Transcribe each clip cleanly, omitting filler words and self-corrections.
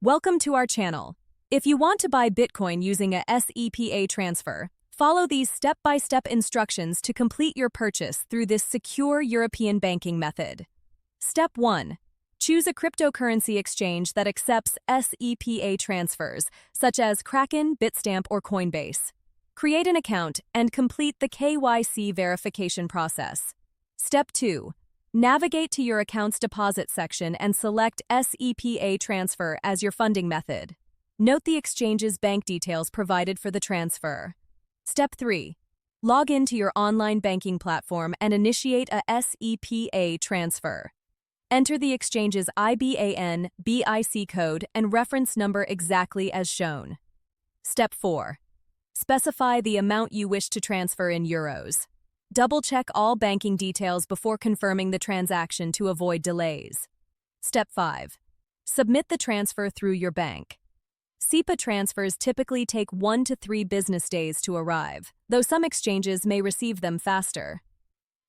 Welcome to our channel. If you want to buy Bitcoin using a SEPA transfer, follow these step-by-step instructions to complete your purchase through this secure European banking method. Step 1. Choose a cryptocurrency exchange that accepts SEPA transfers, such as Kraken, Bitstamp, or Coinbase. Create an account and complete the KYC verification process. Step 2. Navigate to your account's deposit section and select SEPA transfer as your funding method. Note the exchange's bank details provided for the transfer. Step 3. Log into your online banking platform and initiate a SEPA transfer. Enter the exchange's IBAN, BIC code, and reference number exactly as shown. Step 4. Specify the amount you wish to transfer in euros. Double-check all banking details before confirming the transaction to avoid delays. Step 5. Submit the transfer through your bank. SEPA transfers typically take 1 to 3 business days to arrive, though some exchanges may receive them faster.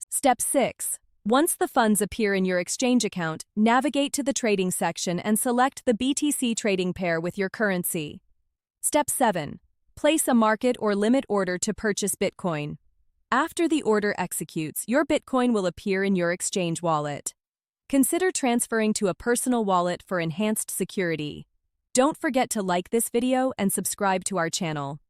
Step 6. Once the funds appear in your exchange account, navigate to the trading section and select the BTC trading pair with your currency. Step 7. Place a market or limit order to purchase Bitcoin. After the order executes, your Bitcoin will appear in your exchange wallet. Consider transferring to a personal wallet for enhanced security. Don't forget to like this video and subscribe to our channel.